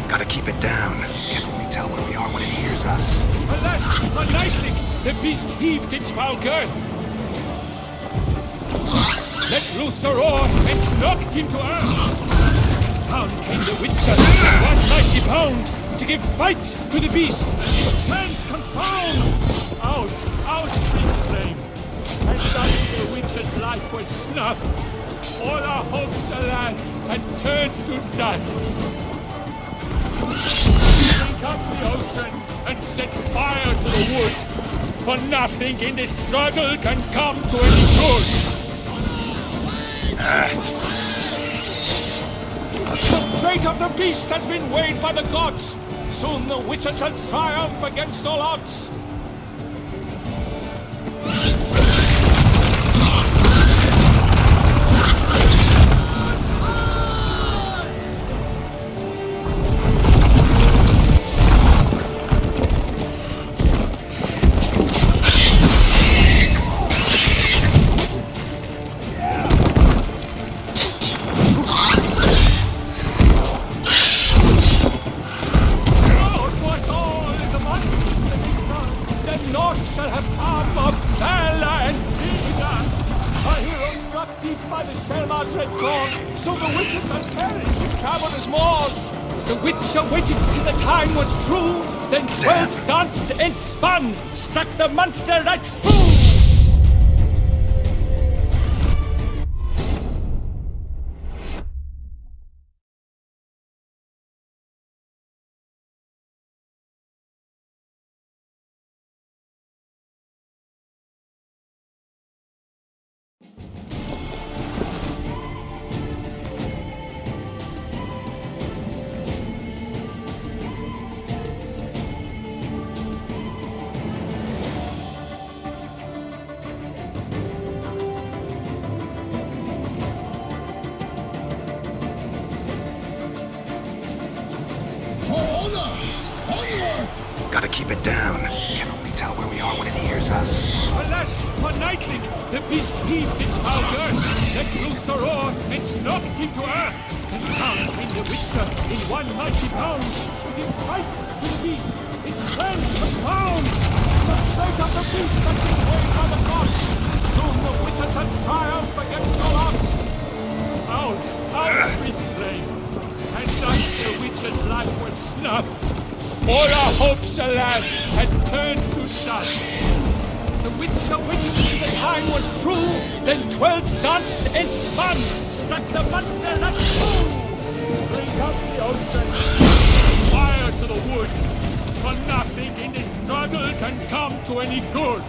Gotta keep it down. Can only tell where we are when it hears us. Alas, for Nightling, the beast heaved its foul girth. Let loose a roar and knocked him to earth. Down came the Witcher, one mighty pound, to give fight to the beast. His hands confound! Out, big flame! And thus the Witcher's life was snuffed. All our hopes, alas, had turned to dust. Drink up the ocean and set fire to the wood, for nothing in this struggle can come to any good. The fate of the beast has been weighed by the gods. Soon the Witcher shall triumph against all odds. The Witcher waited till the time was true, then twirled, danced, and spun, struck the monster right through. Gotta keep it down. Can only tell where we are when it hears us. Alas, for Nightling, the beast heaved its foul girth, let loose a roar, and knocked him to earth. And down came the Witcher in one mighty pound, to give fight to the beast, its plans confound. The fate of the beast has been weighed by the gods. Soon the Witcher shall triumph against all odds. Out with flame, and thus the Witcher's life was snuffed. All our hopes, alas, had turned to dust. The Witcher waited till the time was true, then twirled, danced, and spun, struck the monster like through. Drink up the ocean, fire to the wood, for nothing in this struggle can come to any good.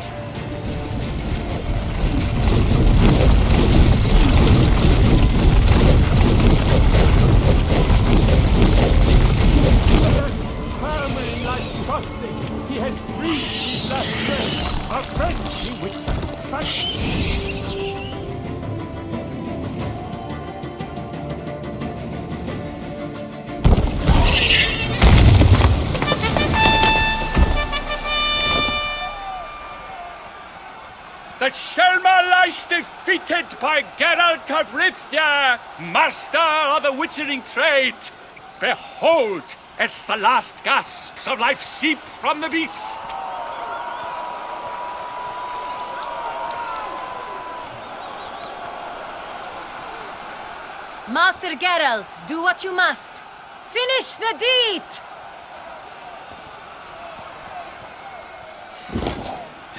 Hermelin lies prostrate. He has breathed his last breath. Our friends, the Witcher, fight. The Shelma lies defeated by Geralt of Rivia, master of the witchering trade. Behold, as the last gasps of life seep from the beast. Master Geralt, do what you must. Finish the deed!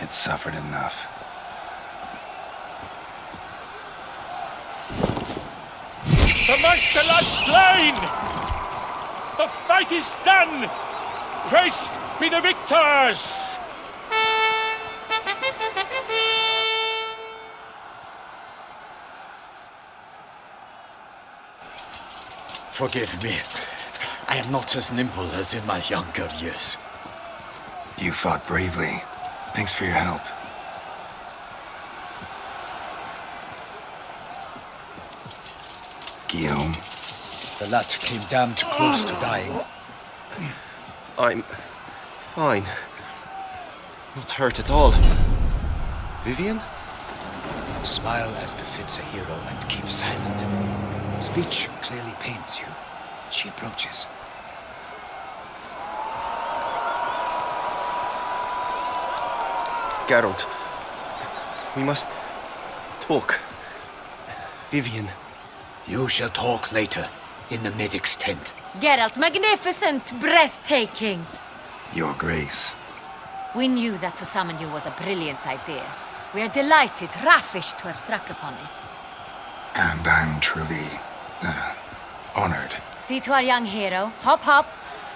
It suffered enough. The monster lies slain! The fight is done! Praised be the victors! Forgive me. I am not as nimble as in my younger years. You fought bravely. Thanks for your help. Guillaume. The lad came damned close to dying. I'm fine. Not hurt at all. Vivian? Smile as befits a hero and keep silent. Speech clearly pains you. She approaches. Geralt. We must talk. Vivian. You shall talk later, in the medic's tent. Geralt, magnificent, breathtaking. Your Grace. We knew that to summon you was a brilliant idea. We are delighted, ravished to have struck upon it. And I'm truly, honored. See to our young hero. Hop, hop.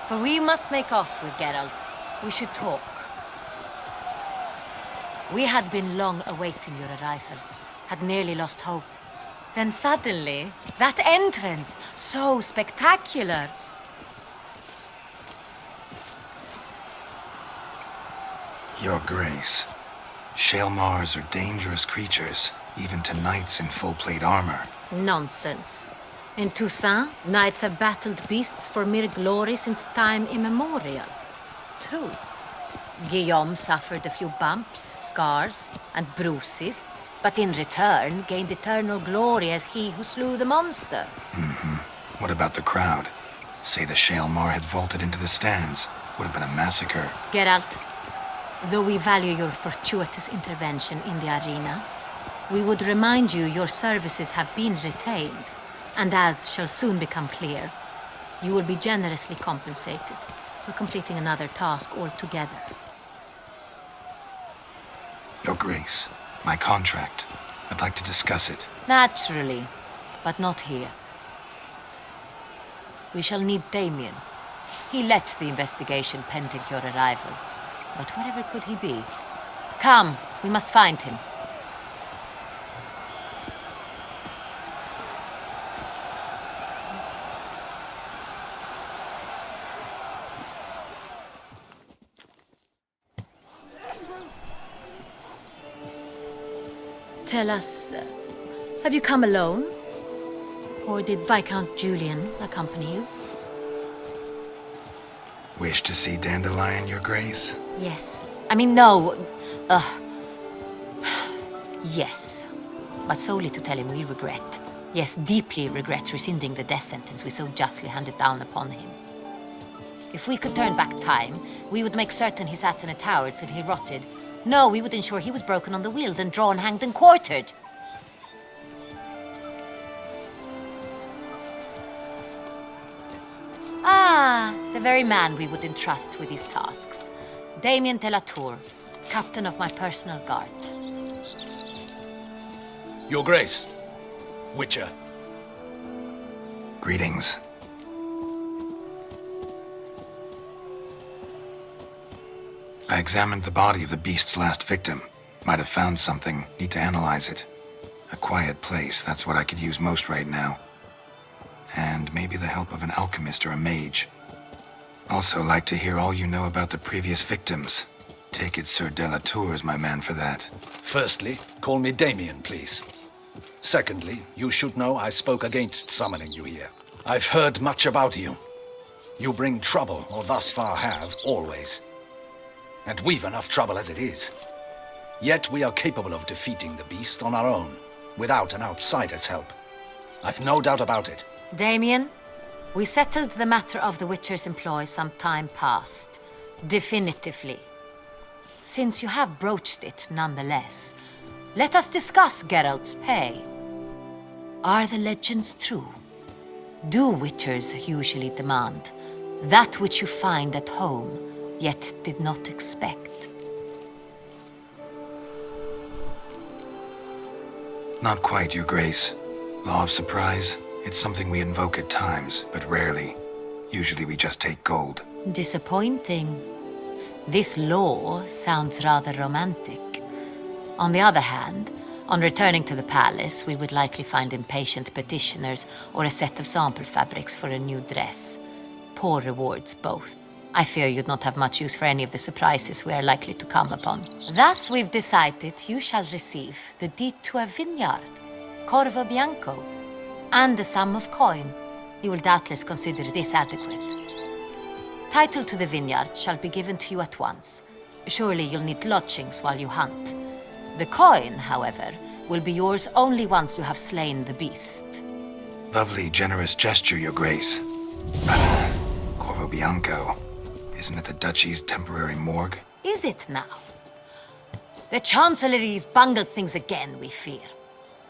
For we must make off with Geralt. We should talk. We had been long awaiting your arrival. Had nearly lost hope. Then suddenly, that entrance, so spectacular. Your Grace. Shaelmars are dangerous creatures, even to knights in full plate armor. Nonsense. In Toussaint, knights have battled beasts for mere glory since time immemorial. True. Guillaume suffered a few bumps, scars, and bruises, but in return gained eternal glory as he who slew the monster. What about the crowd? Say the Shaelmar had vaulted into the stands. Would have been a massacre. Geralt, though we value your fortuitous intervention in the arena, we would remind you your services have been retained, and as shall soon become clear, you will be generously compensated for completing another task altogether. Your Grace, my contract. I'd like to discuss it. Naturally, but not here. We shall need Damien. He led the investigation pending your arrival. But wherever could he be? Come, we must find him. Tell us, have you come alone? Or did Viscount Julian accompany you? Wish to see Dandelion, Your Grace? Yes. I mean, no. Yes. But solely to tell him we regret. Yes, deeply regret rescinding the death sentence we so justly handed down upon him. If we could turn back time, we would make certain he sat in a tower till he rotted. No, we would ensure he was broken on the wheel, then drawn, hanged, and quartered. Ah, the very man we would entrust with these tasks. Damien de la Tour, captain of my personal guard. Your Grace. Witcher. Greetings. I examined the body of the beast's last victim. Might have found something. Need to analyze it. A quiet place, that's what I could use most right now. And maybe the help of an alchemist or a mage. Also like to hear all you know about the previous victims. Take it Sir de la Tour is my man for that. Firstly, call me Damien, please. Secondly, you should know I spoke against summoning you here. I've heard much about you. You bring trouble, or thus far have, always. And we've enough trouble as it is. Yet we are capable of defeating the beast on our own, without an outsider's help. I've no doubt about it. Damien, we settled the matter of the Witcher's employ some time past. Definitively. Since you have broached it nonetheless, let us discuss Geralt's pay. Are the legends true? Do Witchers usually demand that which you find at home, yet did not expect? Not quite, Your Grace. Law of surprise, it's something we invoke at times, but rarely. Usually we just take gold. Disappointing. This law sounds rather romantic. On the other hand, on returning to the palace, we would likely find impatient petitioners or a set of sample fabrics for a new dress. Poor rewards both. I fear you'd not have much use for any of the surprises we are likely to come upon. Thus, we've decided you shall receive the deed to a vineyard, Corvo Bianco, and the sum of coin. You will doubtless consider this adequate. Title to the vineyard shall be given to you at once. Surely you'll need lodgings while you hunt. The coin, however, will be yours only once you have slain the beast. Lovely, generous gesture, Your Grace. Corvo Bianco. Isn't it the Duchy's temporary morgue? Is it now? The Chancellery's bungled things again, we fear.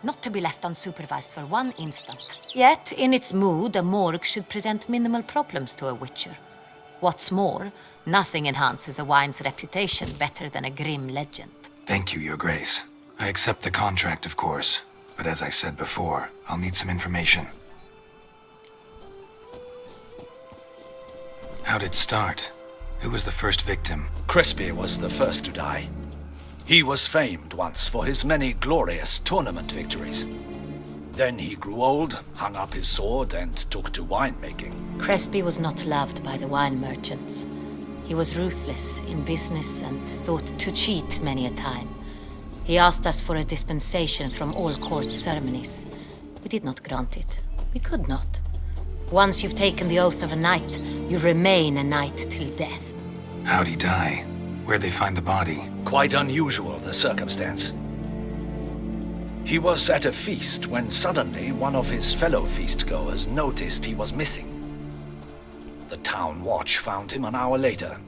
Not to be left unsupervised for one instant. Yet, in its mood, a morgue should present minimal problems to a witcher. What's more, nothing enhances a wine's reputation better than a grim legend. Thank you, Your Grace. I accept the contract, of course. But as I said before, I'll need some information. How'd it start? Who was the first victim? Crespi was the first to die. He was famed once for his many glorious tournament victories. Then he grew old, hung up his sword, and took to winemaking. Crespi was not loved by the wine merchants. He was ruthless in business and thought to cheat many a time. He asked us for a dispensation from all court ceremonies. We did not grant it. We could not. Once you've taken the oath of a knight, you remain a knight till death. How'd he die? Where'd they find the body? Quite unusual, the circumstance. He was at a feast when suddenly one of his fellow feastgoers noticed he was missing. The town watch found him an hour later.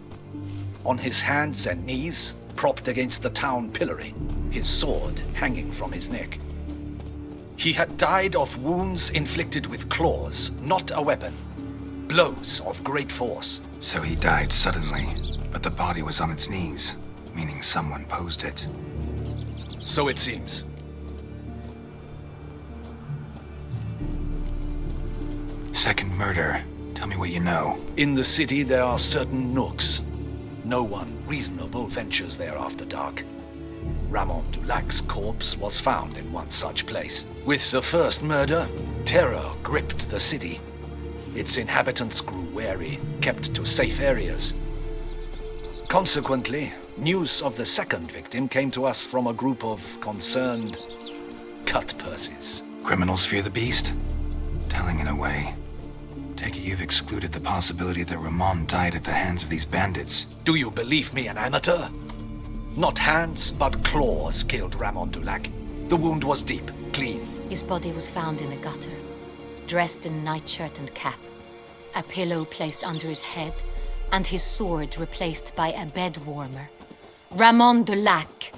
On his hands and knees, propped against the town pillory, his sword hanging from his neck. He had died of wounds inflicted with claws, not a weapon. Blows of great force. So he died suddenly, but the body was on its knees, meaning someone posed it. So it seems. Second murder. Tell me what you know. In the city there are certain nooks. No one reasonable ventures there after dark. Ramon Dulac's corpse was found in one such place. With the first murder, terror gripped the city. Its inhabitants grew wary, kept to safe areas. Consequently, news of the second victim came to us from a group of concerned cut-purses. Criminals fear the beast? Telling in a way. Take it you've excluded the possibility that Ramon died at the hands of these bandits. Do you believe me an amateur? Not hands, but claws killed Ramon Dulac. The wound was deep, clean. His body was found in the gutter, dressed in nightshirt and cap, a pillow placed under his head, and his sword replaced by a bed warmer. Ramon Dulac,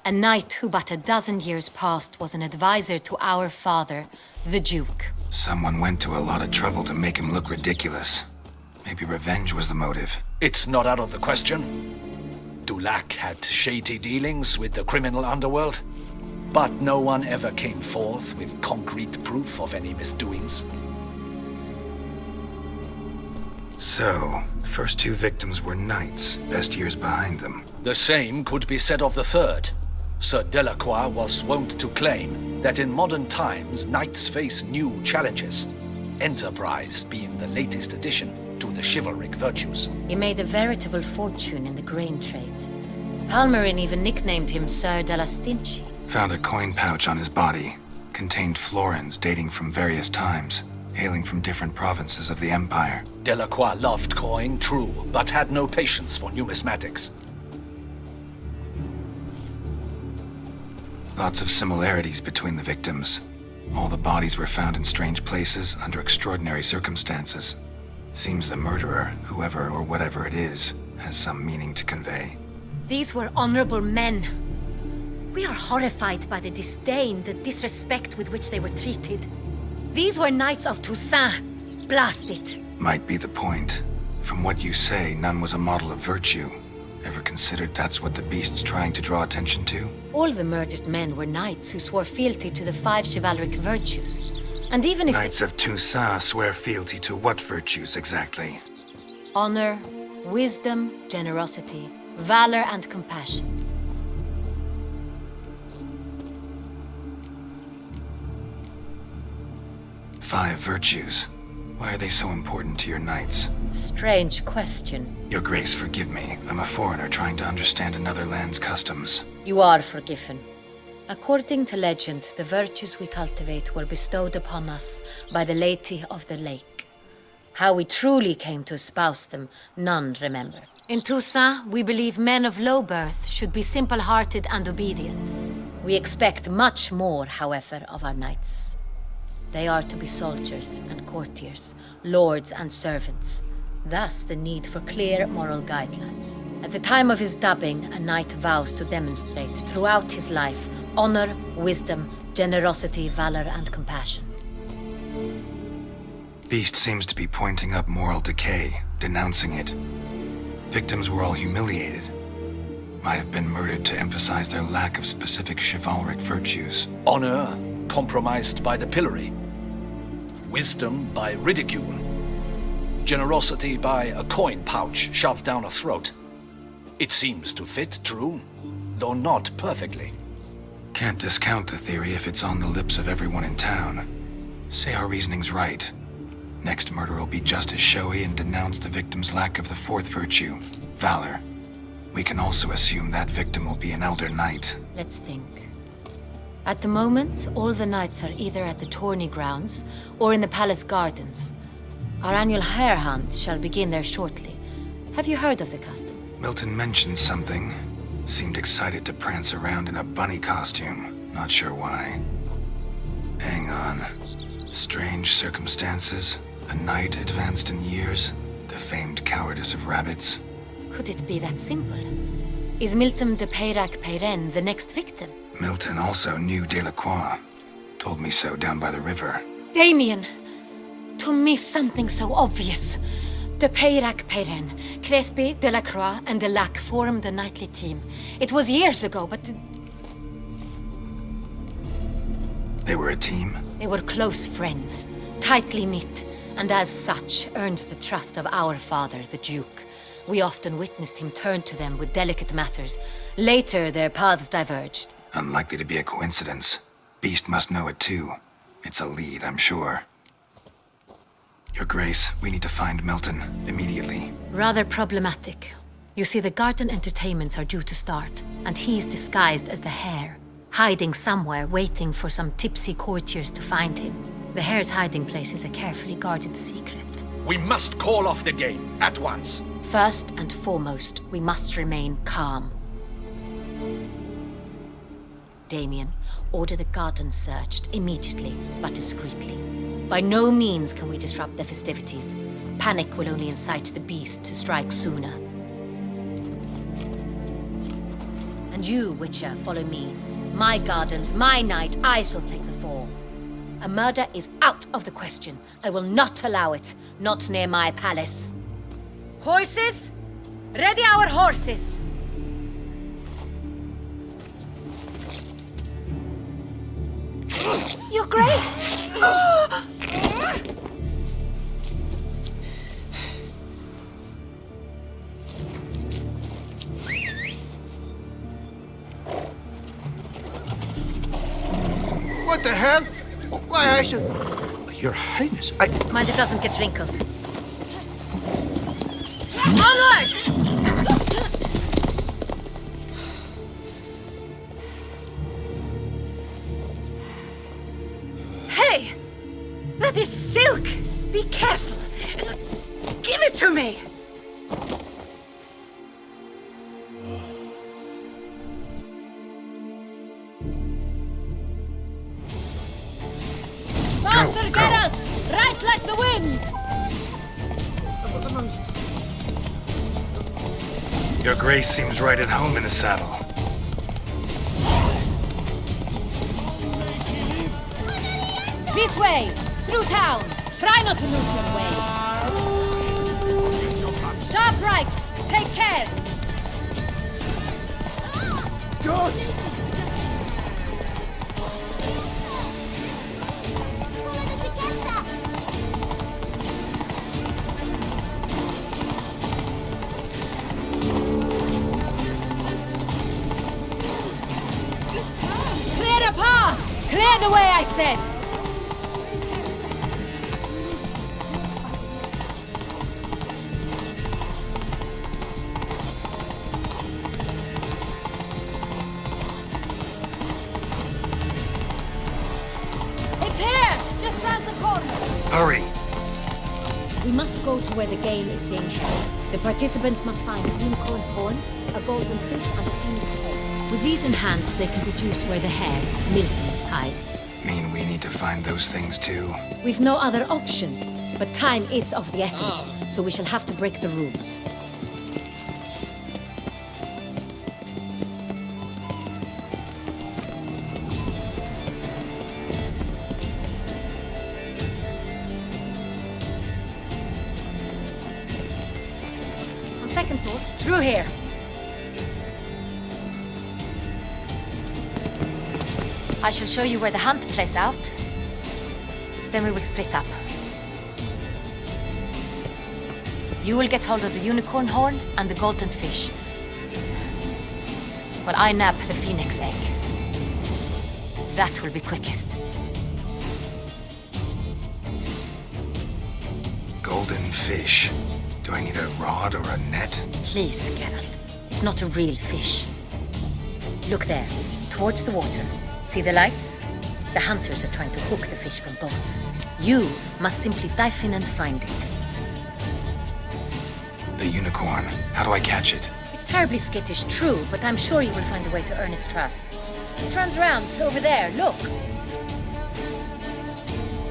a knight who but a dozen years past was an advisor to our father, the Duke. Someone went to a lot of trouble to make him look ridiculous. Maybe revenge was the motive. It's not out of the question. Dulac had shady dealings with the criminal underworld, but no one ever came forth with concrete proof of any misdoings. So, the first two victims were knights, best years behind them. The same could be said of the third. Sir Delacroix was wont to claim that in modern times knights face new challenges, enterprise being the latest addition to the chivalric virtues. He made a veritable fortune in the grain trade. Palmerin even nicknamed him Sir de la Stinchi. Found a coin pouch on his body. Contained florins dating from various times, hailing from different provinces of the Empire. Delacroix loved coin, true, but had no patience for numismatics. Lots of similarities between the victims. All the bodies were found in strange places under extraordinary circumstances. Seems the murderer, whoever or whatever it is, has some meaning to convey. These were honorable men. We are horrified by the disdain, the disrespect with which they were treated. These were knights of Toussaint. Blast it. Might be the point. From what you say, none was a model of virtue. Ever considered that's what the beast's trying to draw attention to? All the murdered men were knights who swore fealty to the 5 chivalric virtues. And even if Knights of Toussaint swear fealty to what virtues exactly? honor, wisdom, generosity, valor, and compassion. Five virtues. Why are they so important to your knights? Strange question. Your Grace, forgive me. I'm a foreigner trying to understand another land's customs. You are forgiven. According to legend, the virtues we cultivate were bestowed upon us by the Lady of the Lake. How we truly came to espouse them, none remember. In Toussaint, we believe men of low birth should be simple-hearted and obedient. We expect much more, however, of our knights. They are to be soldiers and courtiers, lords and servants. Thus the need for clear moral guidelines. At the time of his dubbing, a knight vows to demonstrate throughout his life honor, wisdom, generosity, valor, and compassion. Beast seems to be pointing up moral decay, denouncing it. Victims were all humiliated. Might have been murdered to emphasize their lack of specific chivalric virtues. Honor compromised by the pillory. Wisdom by ridicule. Generosity by a coin pouch shoved down a throat. It seems to fit, true, though not perfectly. Can't discount the theory if it's on the lips of everyone in town. Say our reasoning's right. Next murder will be just as showy and denounce the victim's lack of the fourth virtue, valor. We can also assume that victim will be an elder knight. Let's think. At the moment, all the knights are either at the tourney grounds or in the palace gardens. Our annual hare hunt shall begin there shortly. Have you heard of the custom? Milton mentioned something. Seemed excited to prance around in a bunny costume. Not sure why. Hang on. Strange circumstances. A knight advanced in years. The famed cowardice of rabbits. Could it be that simple? Is Milton de Peyrac Peyren the next victim? Milton also knew Delacroix. Told me so down by the river. Damien! To miss something so obvious. De Peyrac Peyren, Crespi, Delacroix, and Delac formed a knightly team. It was years ago, but They were a team? they were close friends, tightly knit, and as such earned the trust of our father, the Duke. We often witnessed him turn to them with delicate matters. Later, their paths diverged. Unlikely to be a coincidence. Beast must know it too. It's a lead, I'm sure. Your Grace, we need to find Milton, immediately. Rather problematic. You see, the garden entertainments are due to start, and he's disguised as the hare, hiding somewhere, waiting for some tipsy courtiers to find him. The hare's hiding place is a carefully guarded secret. We must call off the game at once. First and foremost, we must remain calm. Damien, order the garden searched immediately, but discreetly. By no means can we disrupt the festivities. Panic will only incite the beast to strike sooner. And you, Witcher, follow me. My gardens, my night, I shall take the fall. A murder is out of the question. I will not allow it. Not near my palace. Horses? Ready our horses! Your Grace! What the hell? Why, I should... Your Highness, Mind it doesn't get wrinkled. Onward! Hey! That is silk! Be careful! Give it to me! Faster, Geralt! Right like the wind! Your Grace seems right at home in the saddle. This way! Through town! Try not to lose your way! Sharp right! Take care! Clear a path! Clear the way, I said! It's here! Just round the corner! Hurry! We must go to where the game is being held. The participants must find a unicorn's horn, a golden fish, and a phoenix egg. With these in hand, they can deduce where the hare, Milton, hides. Mean we need to find those things too? We've no other option, but time is of the essence, so we shall have to break the rules. second thought, through here. I shall show you where the hunt plays out. Then we will split up. You will get hold of the unicorn horn and the golden fish, while I nab the phoenix egg. That will be quickest. Golden fish. Do I need a rod or a net? Please, Geralt. It's not a real fish. Look there, towards the water. See the lights? The hunters are trying to hook the fish from boats. You must simply dive in and find it. The unicorn. How do I catch it? It's terribly skittish, true, but I'm sure you will find a way to earn its trust. It runs around over there, look.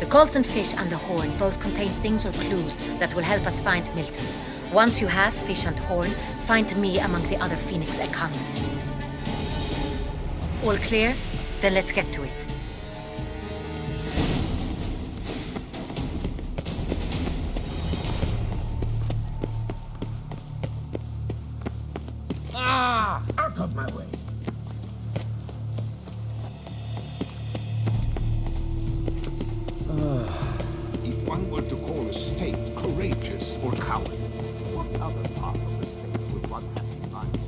The golden fish and the horn both contain things or clues that will help us find Milton. Once you have fish and horn, find me among the other phoenix egg hunters. All clear? Then let's get to it. Out of my way. If one were to call a state courageous or cowardly, what other part of the state would one have in mind?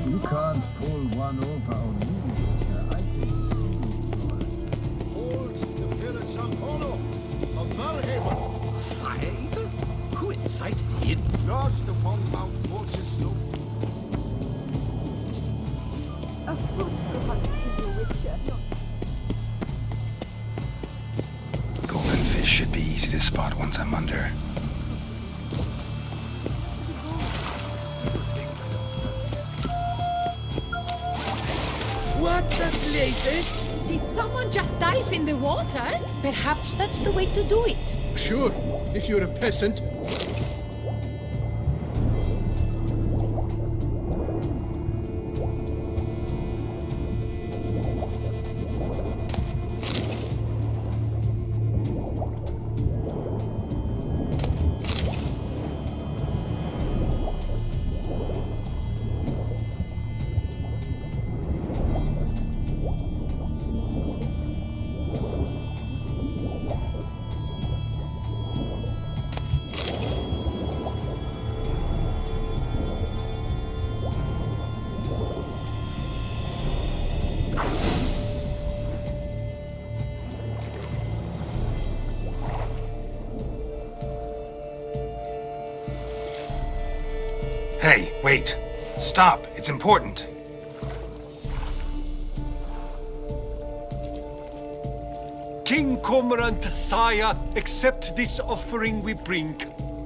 You can't pull one over on me, Witcher. I can see. Hold the Villa Sampolo of Valhaven, Fire Eater? Who incited him? lodged upon Mount Mortislow. A fruitful hunt to you, Witcher. Golden fish should be easy to spot once I'm under. What the blazes? Did someone just dive in the water? Perhaps that's the way to do it. Sure, if you're a peasant. Hey, wait. Stop. It's important. King Cormorant, sire, accept this offering we bring.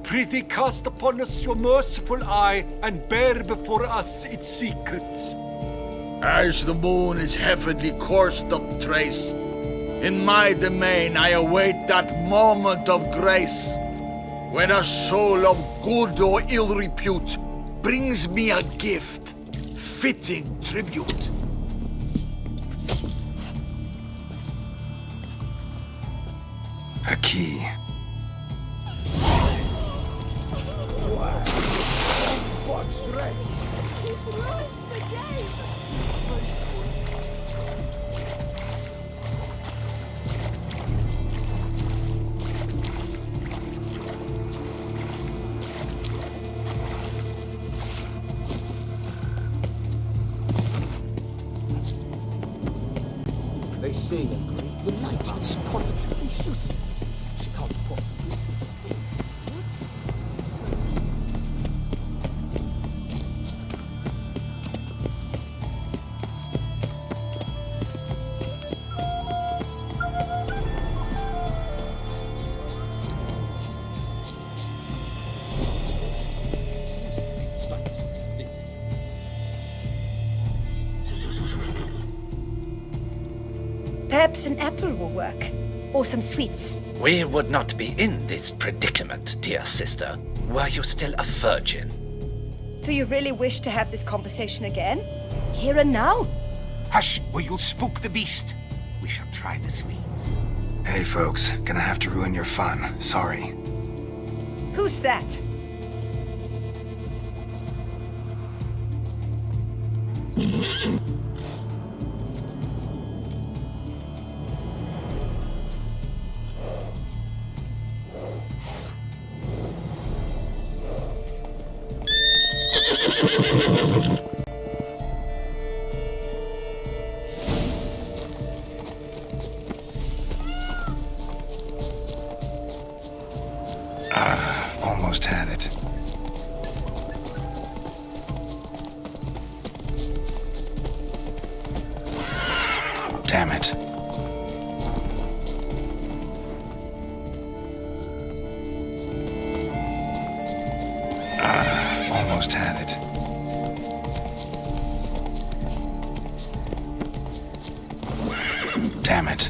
Prithee cast upon us your merciful eye and bear before us its secrets. As the moon is heavily coursed up trace, in my domain I await that moment of grace, when a soul of good or ill repute brings me a gift, fitting tribute. A key. What stretch? He's ruined the game! They say a great delight. It's positively useless. She can't possibly see the thing. Perhaps an apple will work. Or some sweets. We would not be in this predicament, dear sister, were you still a virgin. Do you really wish to have this conversation again? Here and now? Hush, or you'll spook the beast. We shall try the sweets. Hey folks, gonna have to ruin your fun. Sorry. Who's that? Almost had it. Damn it. Almost had it. Damn it.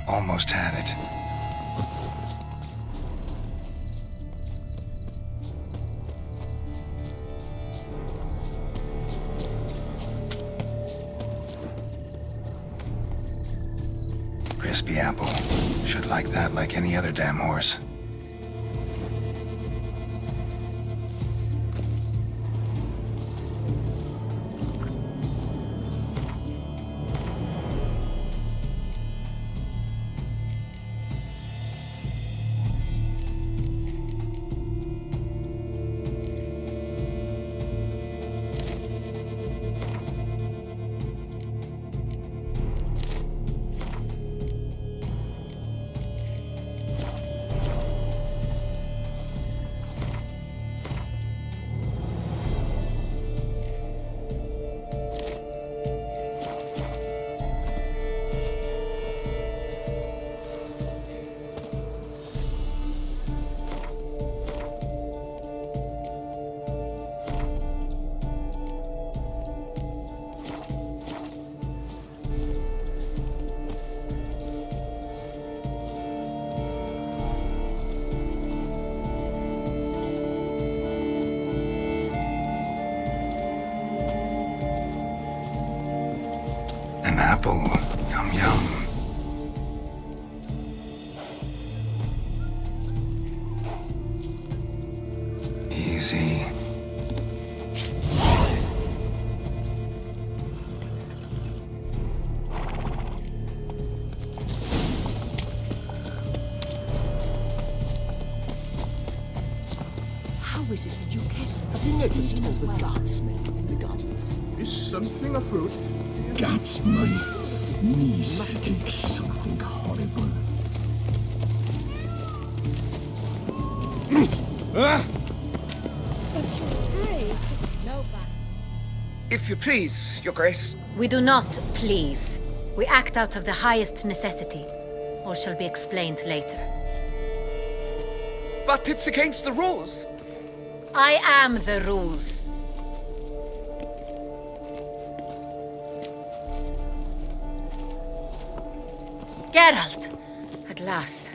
Almost had it. Crispy apple. Should like that like any other damn horse. An apple. Yum yum. Easy. How is it that you guessed? Have you noticed all the gut smell in the gardens? Is something a fruit? That's my knees think something horrible. No, but If you please, Your Grace. We do not please. We act out of the highest necessity. All shall be explained later. But it's against the rules. I am the rules. Geralt! At last.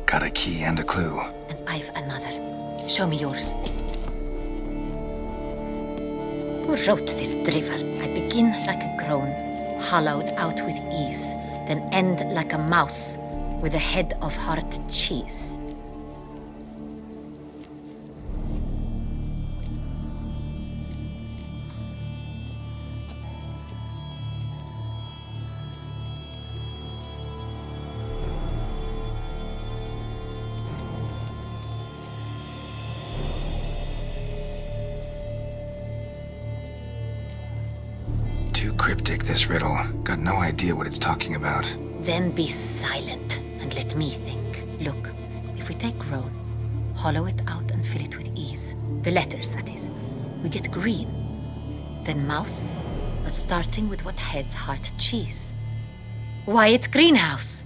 Got a key and a clue. And I've another. Show me yours. Who wrote this drivel? I begin like a groan, hollowed out with ease, then end like a mouse with a head of hard cheese. Too cryptic, this riddle. Got no idea what it's talking about. Then be silent and let me think. Look, if we take roll, hollow it out and fill it with ease. The letters, that is. We get green. Then mouse, but starting with what heads heart cheese. Why, it's greenhouse!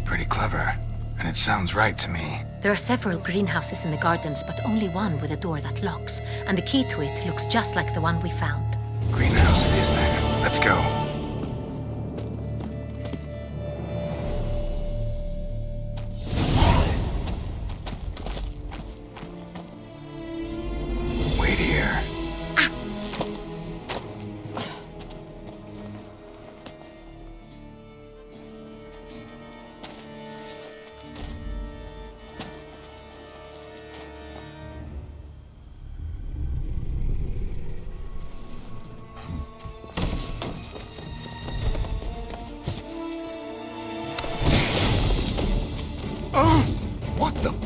Pretty clever. And it sounds right to me. There are several greenhouses in the gardens, but only one with a door that locks, and the key to it looks just like the one we found. Greenhouse it is then. Let's go.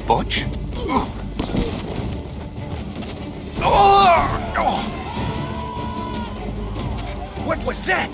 Butch? What was that?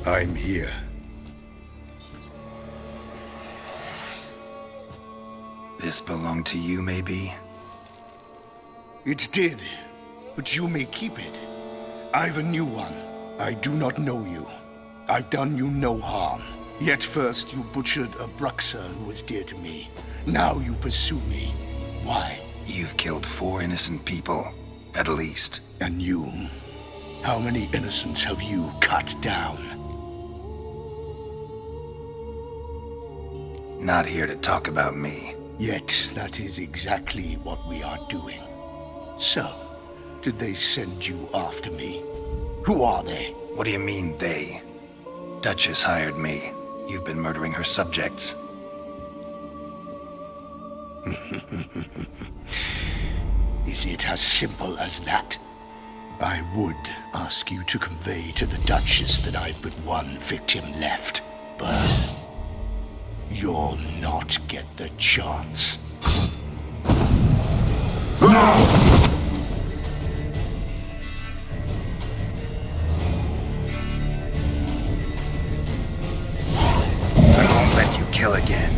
I'm here. This belonged to you, maybe? It did, but you may keep it. I've a new one. I do not know you. I've done you no harm. Yet first you butchered a Bruxer who was dear to me. Now you pursue me. Why? You've killed 4 innocent people, at least. And you? How many innocents have you cut down? Not here to talk about me. Yet that is exactly what we are doing. So, did they send you after me? Who are they? What do you mean, they? Duchess hired me. You've been murdering her subjects. Is it as simple as that? I would ask you to convey to the Duchess that I've but one victim left, but you'll not get the chance. I won't let you kill again.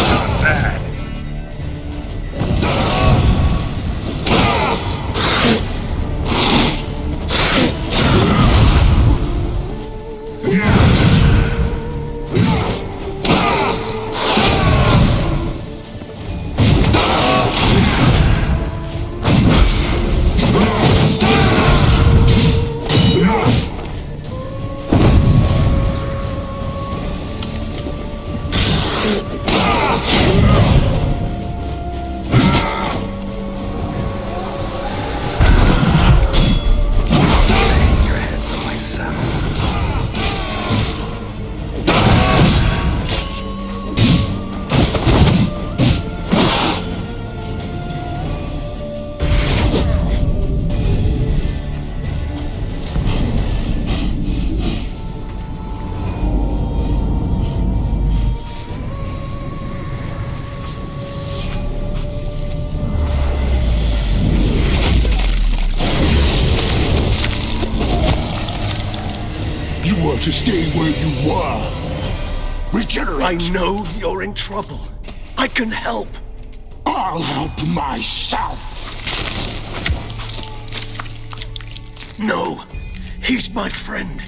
Not bad. To stay where you were. Regenerate. I know you're in trouble. I can help. I'll help myself. No, he's my friend.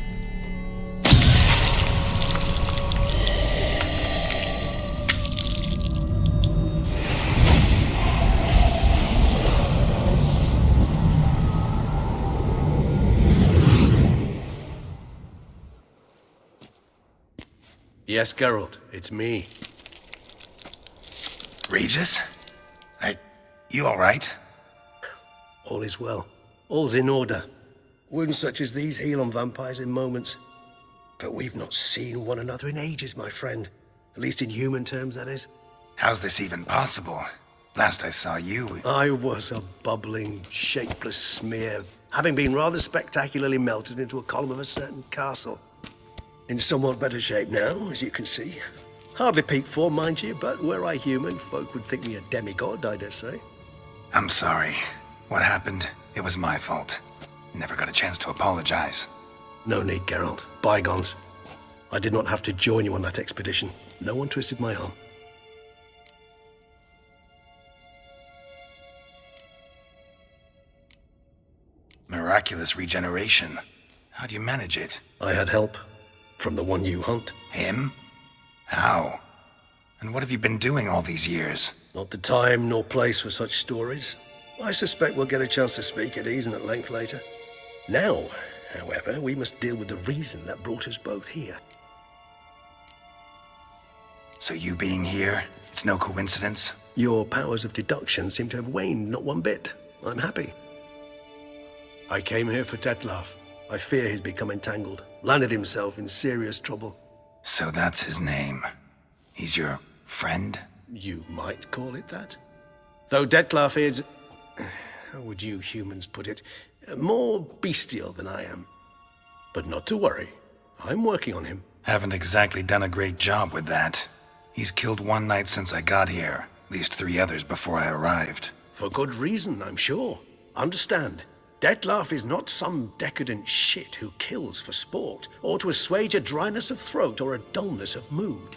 Yes, Geralt, it's me. Regis? You alright? All is well. All's in order. Wounds such as these heal on vampires in moments. But we've not seen one another in ages, my friend. At least in human terms, that is. How's this even possible? Last I saw you... I was a bubbling, shapeless smear, having been rather spectacularly melted into a column of a certain castle. In somewhat better shape now, as you can see. Hardly peak form, mind you, but were I human, folk would think me a demigod, I dare say. I'm sorry. What happened? It was my fault. Never got a chance to apologize. No need, Geralt. Bygones. I did not have to join you on that expedition. No one twisted my arm. Miraculous regeneration. How do you manage it? I had help. From the one you hunt. Him? How? And what have you been doing all these years? Not the time nor place for such stories. I suspect we'll get a chance to speak at ease and at length later. Now, however, we must deal with the reason that brought us both here. So you being here, it's no coincidence? Your powers of deduction seem to have waned not one bit. I'm happy. I came here for Detlef. I fear he's become entangled, landed himself in serious trouble. So that's his name. He's your friend? You might call it that. Though Detlef is, how would you humans put it, more bestial than I am. But not to worry. I'm working on him. Haven't exactly done a great job with that. He's killed one knight since I got here, at least 3 others before I arrived. For good reason, I'm sure. Understand, Detlef is not some decadent shit who kills for sport, or to assuage a dryness of throat or a dullness of mood.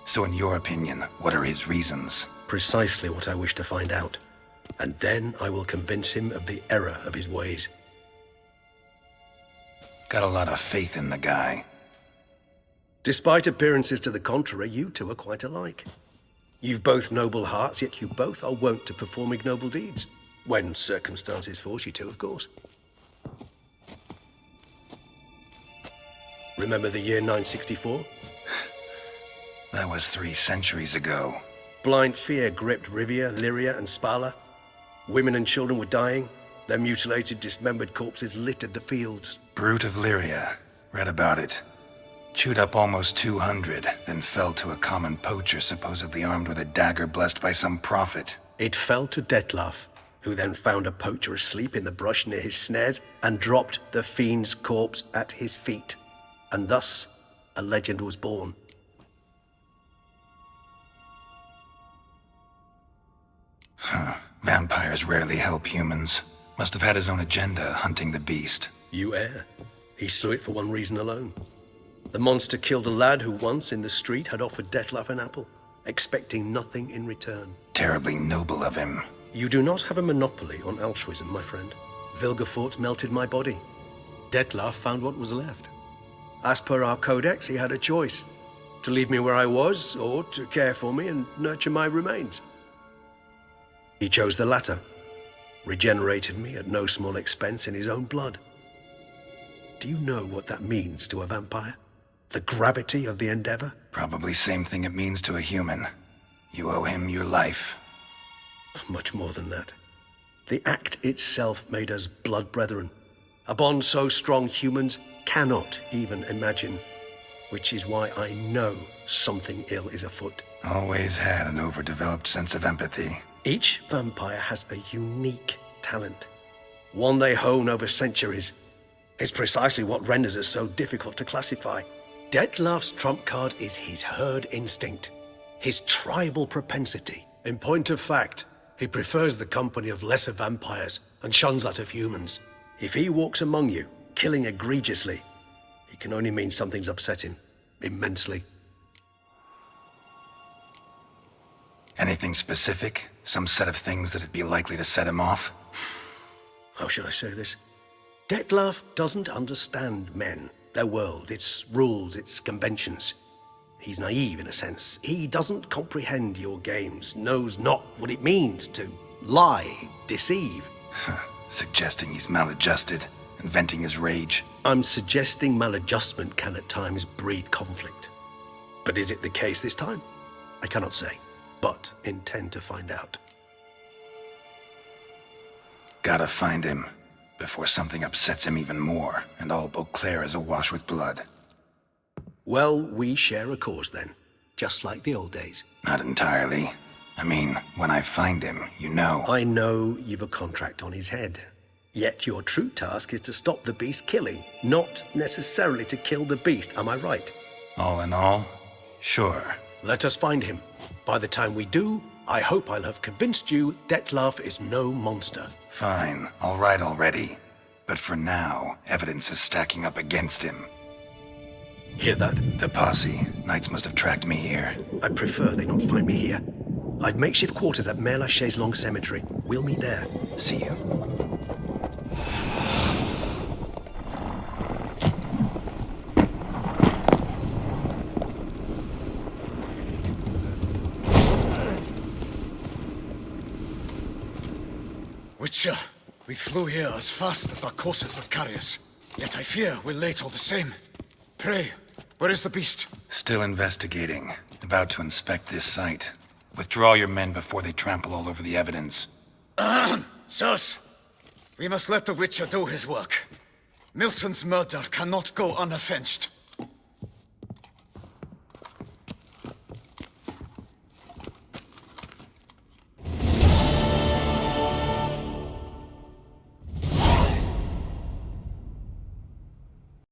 So in your opinion, what are his reasons? Precisely what I wish to find out. And then I will convince him of the error of his ways. Got a lot of faith in the guy. Despite appearances to the contrary, you two are quite alike. You've both noble hearts, yet you both are wont to perform ignoble deeds. When circumstances force you to, of course. Remember the year 964? That was 3 centuries ago. Blind fear gripped Rivia, Lyria, and Spala. Women and children were dying. Their mutilated, dismembered corpses littered the fields. Brute of Lyria. Read about it. Chewed up almost 200, then fell to a common poacher supposedly armed with a dagger blessed by some prophet. It fell to Detlef, who then found a poacher asleep in the brush near his snares and dropped the fiend's corpse at his feet. And thus, a legend was born. Vampires rarely help humans. Must have had his own agenda, hunting the beast. You err. He slew it for one reason alone. The monster killed a lad who once, in the street, had offered Detlef an apple, expecting nothing in return. Terribly noble of him. You do not have a monopoly on altruism, my friend. Vilgefortz melted my body. Detlef found what was left. As per our codex, he had a choice. To leave me where I was, or to care for me and nurture my remains. He chose the latter, regenerated me at no small expense in his own blood. Do you know what that means to a vampire? The gravity of the endeavor? Probably same thing it means to a human. You owe him your life. Much more than that. The act itself made us blood brethren. A bond so strong humans cannot even imagine. Which is why I know something ill is afoot. Always had an overdeveloped sense of empathy. Each vampire has a unique talent, one they hone over centuries. It's precisely what renders us so difficult to classify. Detlef's trump card is his herd instinct, his tribal propensity. In point of fact, he prefers the company of lesser vampires and shuns that of humans. If he walks among you, killing egregiously, it can only mean something's upset him, immensely. Anything specific? Some set of things that'd be likely to set him off? How should I say this? Detlef doesn't understand men, their world, its rules, its conventions. He's naive in a sense. He doesn't comprehend your games, knows not what it means to lie, deceive. Suggesting he's maladjusted and venting his rage. I'm suggesting maladjustment can at times breed conflict. But is it the case this time? I cannot say, but intend to find out. Gotta find him before something upsets him even more and all Beauclair is awash with blood. Well, we share a cause then, just like the old days. Not entirely. I mean, when I find him, you know. I know you've a contract on his head. Yet your true task is to stop the beast killing, not necessarily to kill the beast, am I right? All in all, sure. Let us find him. By the time we do, I hope I'll have convinced you Detlef is no monster. Fine, all right already. But for now, evidence is stacking up against him. Hear that? The posse. Knights must have tracked me here. I'd prefer they not find me here. I've makeshift quarters at Mère la Chaise Longue Cemetery. We'll meet there. See you. Witcher, we flew here as fast as our courses would carry us. Yet I fear we're late all the same. Pray, where is the beast? Still investigating. About to inspect this site. Withdraw your men before they trample all over the evidence. Sirs, we must let the Witcher do his work. Milton's murder cannot go unavenged.